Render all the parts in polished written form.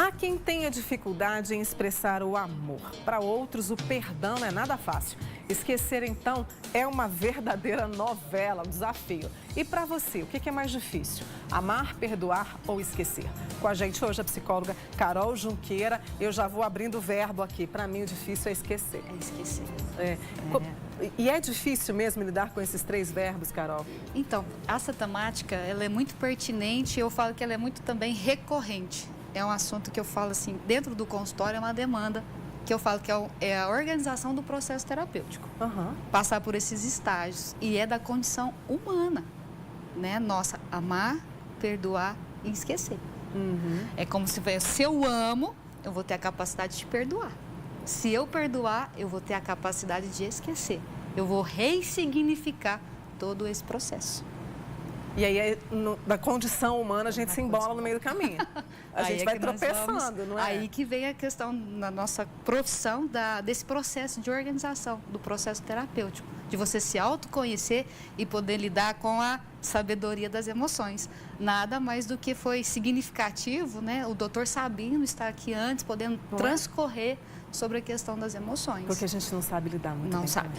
Há quem tenha dificuldade em expressar o amor. Para outros, o perdão não é nada fácil. Esquecer, então, é uma verdadeira novela, um desafio. E para você, o que é mais difícil? Amar, perdoar ou esquecer? Com a gente hoje a psicóloga Carol Junqueira. Eu já vou abrindo o verbo aqui. Para mim, o difícil é esquecer. É esquecer. E é difícil mesmo lidar com esses 3 verbos, Carol? Então, essa temática, ela é muito pertinente e eu falo que ela é muito também recorrente. É um assunto que eu falo assim, dentro do consultório é uma demanda que eu falo que é a organização do processo terapêutico. Passar por esses estágios e é da condição humana, né? Nossa, amar, perdoar e esquecer. É como se eu amo, eu vou ter a capacidade de perdoar. Se eu perdoar, eu vou ter a capacidade de esquecer. Eu vou ressignificar todo esse processo. E aí, na condição humana, a gente se embola no meio do caminho. A gente vai tropeçando, não é? Aí que vem a questão, na nossa profissão, desse processo de organização, do processo terapêutico. De você se autoconhecer e poder lidar com a sabedoria das emoções. Nada mais do que foi significativo, né? O doutor Sabino está aqui antes, podendo transcorrer sobre a questão das emoções. Porque a gente não sabe lidar muito bem. Não sabe.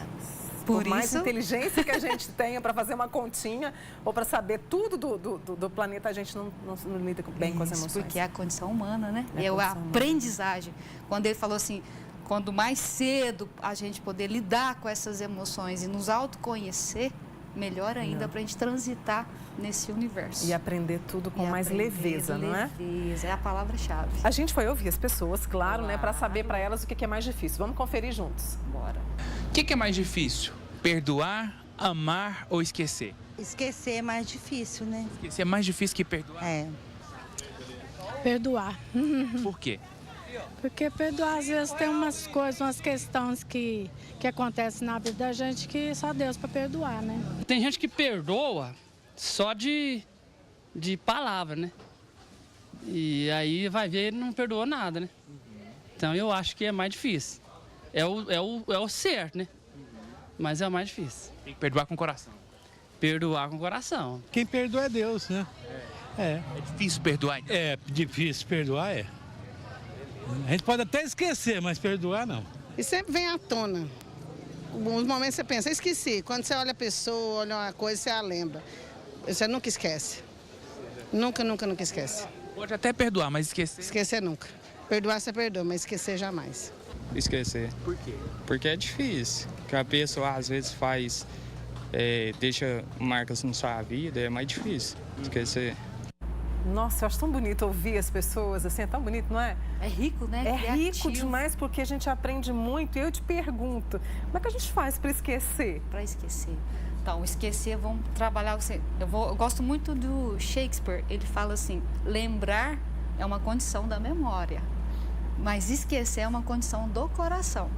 Por mais inteligência que a gente tenha para fazer uma continha ou para saber tudo do planeta, a gente não lida bem com as emoções. Porque é a condição humana, né? É a aprendizagem. Quando ele falou assim, quando mais cedo a gente poder lidar com essas emoções e nos autoconhecer, melhor ainda para a gente transitar nesse universo. E aprender tudo com mais leveza, não é? Leveza, é a palavra-chave. A gente foi ouvir as pessoas, claro, né? Para saber para elas o que é mais difícil. Vamos conferir juntos. Bora. O que é mais difícil? Perdoar, amar ou esquecer? Esquecer é mais difícil, né? Esquecer é mais difícil que perdoar? É. Perdoar. Por quê? Porque perdoar, às vezes, tem umas coisas, umas questões que acontecem na vida da gente que só Deus para perdoar, né? Tem gente que perdoa só de palavra, né? E aí vai ver, ele não perdoou nada, né? Então eu acho que é mais difícil. É o certo, né? Mas é o mais difícil. Tem que perdoar com o coração. Perdoar com o coração. Quem perdoa é Deus, né? É difícil perdoar? Então. É difícil perdoar, é. A gente pode até esquecer, mas perdoar não. E sempre vem à tona. Alguns momentos você pensa, esqueci. Quando você olha a pessoa, olha uma coisa, você a lembra. Você nunca esquece. Nunca esquece. Pode até perdoar, mas esquecer... Esquecer nunca. Perdoar você perdoa, mas esquecer jamais. Esquecer. Por quê? Porque é difícil. Porque a pessoa às vezes deixa marcas na sua vida, é mais difícil esquecer. Nossa, eu acho tão bonito ouvir as pessoas, assim, é tão bonito, não é? É rico, né? É Criativo. rico demais porque a gente aprende muito. E eu te pergunto, como é que a gente faz para esquecer? Para esquecer. Então, esquecer, vamos trabalhar... Eu gosto muito do Shakespeare. Ele fala assim, lembrar é uma condição da memória, mas esquecer é uma condição do coração.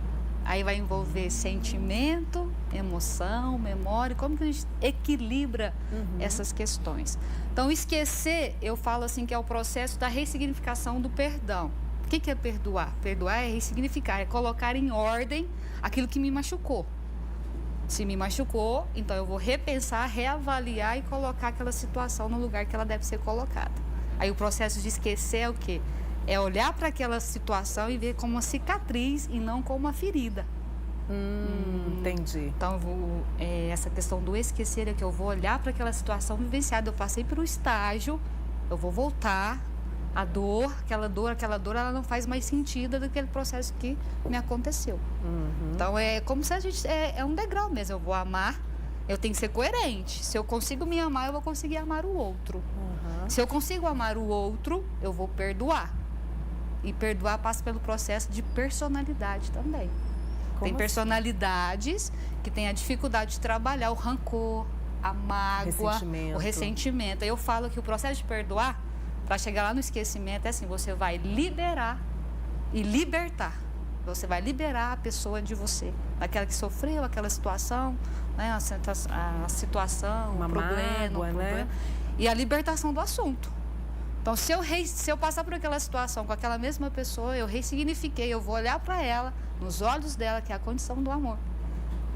Aí vai envolver sentimento, emoção, memória, como que a gente equilibra essas questões. Então, esquecer, eu falo assim que é o processo da ressignificação do perdão. O que é perdoar? Perdoar é ressignificar, é colocar em ordem aquilo que me machucou. Se me machucou, então eu vou repensar, reavaliar e colocar aquela situação no lugar que ela deve ser colocada. Aí o processo de esquecer é o quê? É olhar para aquela situação e ver como uma cicatriz e não como uma ferida. Entendi. Então, essa questão do esquecer é que eu vou olhar para aquela situação vivenciada. Eu passei por um estágio, eu vou voltar. A dor, ela não faz mais sentido daquele processo que me aconteceu. Então, é como se a gente... É um degrau mesmo. Eu vou amar, eu tenho que ser coerente. Se eu consigo me amar, eu vou conseguir amar o outro. Se eu consigo amar o outro, eu vou perdoar. E perdoar passa pelo processo de personalidade também. Tem personalidades que têm a dificuldade de trabalhar o rancor, a mágoa, o ressentimento. Aí eu falo que o processo de perdoar, para chegar lá no esquecimento, é assim, você vai liberar e libertar. Você vai liberar a pessoa de você, daquela que sofreu aquela situação, né? A situação, o problema, né? E a libertação do assunto. Então, se eu passar por aquela situação com aquela mesma pessoa, eu ressignifiquei, eu vou olhar para ela, nos olhos dela, que é a condição do amor.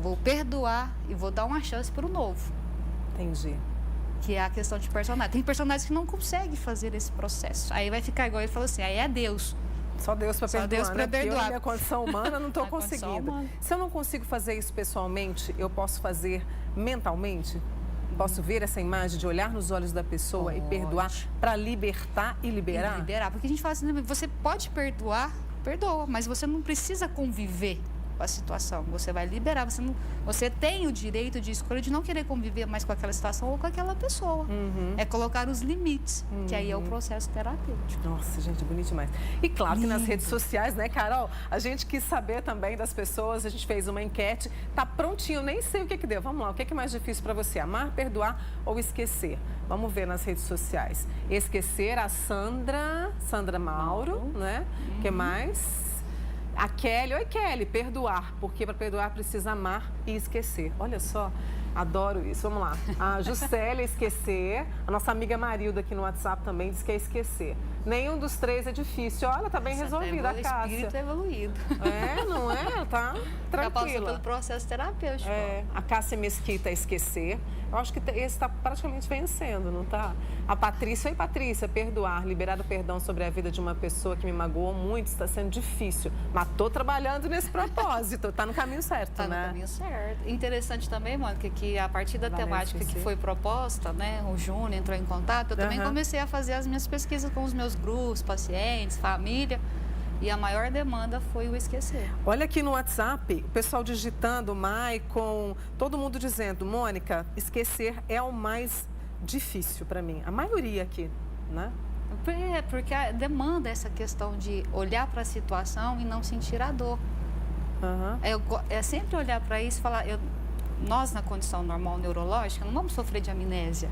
Vou perdoar e vou dar uma chance para o novo. Entendi. que é a questão de personagem. Tem personagens que não conseguem fazer esse processo. Aí vai ficar igual ele falou assim, aí é Deus. Só Deus para perdoar, Deus pra né? Porque eu, perdoar. na minha condição humana, não estou Na condição conseguindo. humana. Se eu não consigo fazer isso pessoalmente, eu posso fazer mentalmente? Posso ver essa imagem de olhar nos olhos da pessoa e perdoar para libertar e liberar? E liberar. Porque a gente fala assim, você pode perdoar, perdoa, mas você não precisa conviver com a situação. Você vai liberar, você tem o direito de escolha de não querer conviver mais com aquela situação ou com aquela pessoa. É colocar os limites, que aí é o processo terapêutico. Nossa, gente, bonito demais. E claro que nas redes sociais, né, Carol? A gente quis saber também das pessoas, a gente fez uma enquete, tá prontinho, nem sei o que deu. Vamos lá, o que é mais difícil para você? Amar, perdoar ou esquecer? Vamos ver nas redes sociais. Esquecer, a Sandra Mauro, né? O que mais? A Kelly, oi Kelly, perdoar, porque para perdoar precisa amar e esquecer. Olha só, adoro isso, vamos lá. A Juscelia, esquecer. A nossa amiga Marilda aqui no WhatsApp também diz que é esquecer. Nenhum dos três é difícil. Olha, tá bem resolvida a Cássia. O espírito evoluído. É, não é? Tá Já passou tranquila. pelo processo terapêutico. É, a Cássia Mesquita, esquecer. Eu acho que esse está praticamente vencendo, não tá? A Patrícia, oi Patrícia, perdoar, liberar o perdão sobre a vida de uma pessoa que me magoou muito, está sendo difícil. Mas tô trabalhando nesse propósito, tá no caminho certo, Tá né? no caminho certo. Interessante também, Mônica, que a partir da temática que foi proposta, né, o Júnior entrou em contato, eu também comecei a fazer as minhas pesquisas com os meus grupos, pacientes, família, e a maior demanda foi o esquecer. Olha aqui no WhatsApp, o pessoal digitando, Maicon, todo mundo dizendo, Mônica, esquecer é o mais difícil para mim. A maioria aqui, né? Porque demanda essa questão de olhar para a situação e não sentir a dor. É sempre olhar para isso e falar, nós na condição normal neurológica não vamos sofrer de amnésia.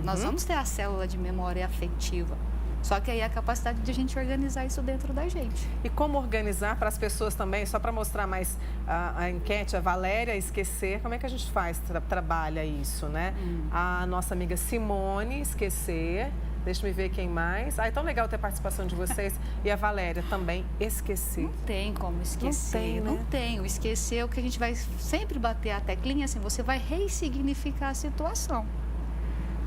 Nós vamos ter a célula de memória afetiva. Só que aí é a capacidade de a gente organizar isso dentro da gente. E como organizar para as pessoas também, só para mostrar mais a enquete, a Valéria, esquecer, como é que a gente faz, trabalha isso, né? A nossa amiga Simone, esquecer, deixa eu ver quem mais. É tão legal ter a participação de vocês. E a Valéria também, esquecer. Não tem como esquecer, Não tem, né? não tem. O esquecer é o que a gente vai sempre bater a teclinha, assim, você vai ressignificar a situação.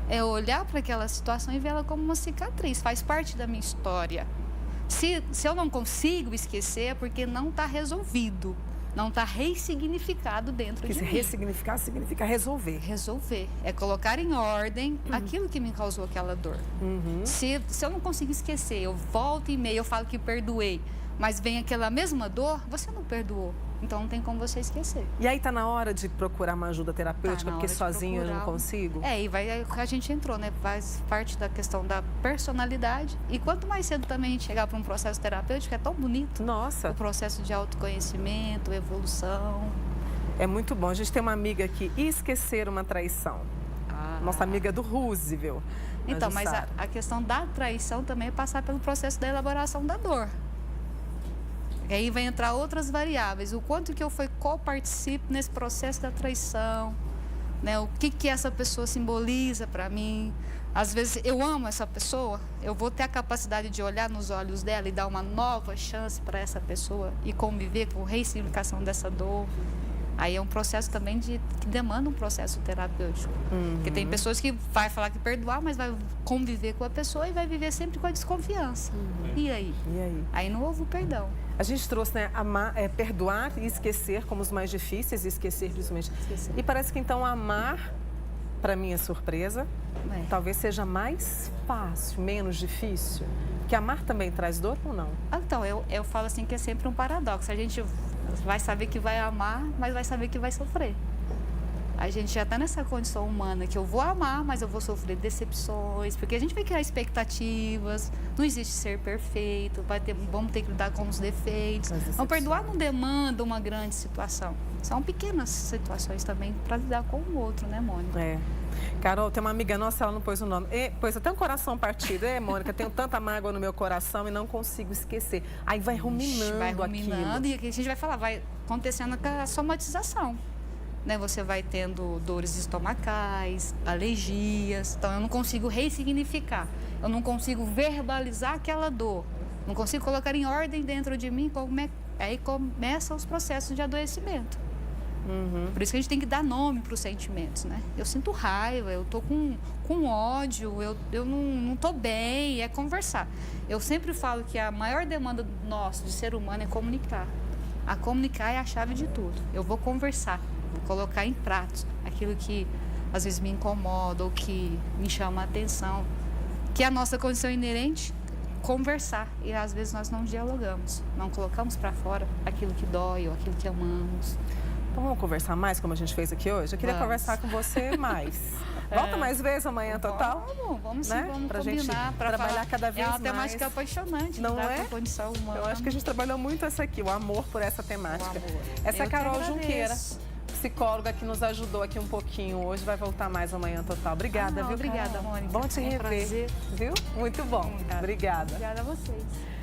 É olhar para aquela situação e ver ela como uma cicatriz, faz parte da minha história. Se eu não consigo esquecer, é porque não está resolvido, não está ressignificado dentro de mim. Ressignificar significa resolver. Resolver, é colocar em ordem aquilo que me causou aquela dor. Se eu não consigo esquecer, eu volto e meio, eu falo que perdoei, mas vem aquela mesma dor, você não perdoou. Então não tem como você esquecer. E aí tá na hora de procurar uma ajuda terapêutica, porque sozinho eu não consigo? E a gente entrou, né? Faz parte da questão da personalidade. E quanto mais cedo também a gente chegar para um processo terapêutico, é tão bonito. Nossa! O processo de autoconhecimento, evolução. É muito bom. A gente tem uma amiga aqui, esquecer uma traição. Nossa amiga do Roosevelt. Então, mas a questão da traição também é passar pelo processo da elaboração da dor. E aí vai entrar outras variáveis, o quanto que eu coparticipo nesse processo da traição, né? O que essa pessoa simboliza para mim. Às vezes eu amo essa pessoa, eu vou ter a capacidade de olhar nos olhos dela e dar uma nova chance para essa pessoa e conviver com a ressignificação dessa dor. Aí é um processo também que demanda um processo terapêutico. Porque tem pessoas que vai falar que perdoar, mas vai conviver com a pessoa e vai viver sempre com a desconfiança. E aí? Aí não houve o perdão. A gente trouxe, né, perdoar e esquecer como os mais difíceis, e esquecer principalmente. E parece que então amar, para minha surpresa, talvez seja mais fácil, menos difícil. Porque amar também traz dor ou não? Então, eu falo assim que é sempre um paradoxo. A gente vai saber que vai amar, mas vai saber que vai sofrer. A gente já está nessa condição humana que eu vou amar, mas eu vou sofrer decepções, porque a gente vai criar expectativas, não existe ser perfeito, vamos ter que lidar com os defeitos. Então, perdoar não demanda uma grande situação. São pequenas situações também para lidar com o outro, né, Mônica? Carol, tem uma amiga nossa, ela não pôs o nome. Pôs até um coração partido. Mônica, tenho tanta mágoa no meu coração e não consigo esquecer. Aí vai ruminando aquilo. E a gente vai falar, vai acontecendo com a somatização. Né? Você vai tendo dores estomacais, alergias. Então, eu não consigo ressignificar. Eu não consigo verbalizar aquela dor. Não consigo colocar em ordem dentro de mim. Aí começam os processos de adoecimento. Por isso que a gente tem que dar nome para os sentimentos, né? Eu sinto raiva, eu tô com ódio, eu não tô bem, é conversar. Eu sempre falo que a maior demanda nossa, de ser humano, é comunicar. A comunicar é a chave de tudo. Eu vou conversar, vou colocar em pratos aquilo que às vezes me incomoda ou que me chama a atenção, que é a nossa condição inerente, conversar. E às vezes nós não dialogamos, não colocamos para fora aquilo que dói ou aquilo que amamos. Então vamos conversar mais, como a gente fez aqui hoje? Eu queria conversar com você mais. Volta mais vezes amanhã total? Vamos sim, né? vamos pra combinar. Gente trabalhar falar. cada vez mais. É uma temática apaixonante, não é? É? Condição humana. Eu acho que a gente trabalhou muito essa aqui, o amor por essa temática. Essa é a Carol Junqueira, psicóloga que nos ajudou aqui um pouquinho hoje, vai voltar mais amanhã total. Obrigada, viu, Obrigada, Carol? Mônica. Bom te rever, prazer. viu? Muito bom. Obrigada. Obrigada a vocês.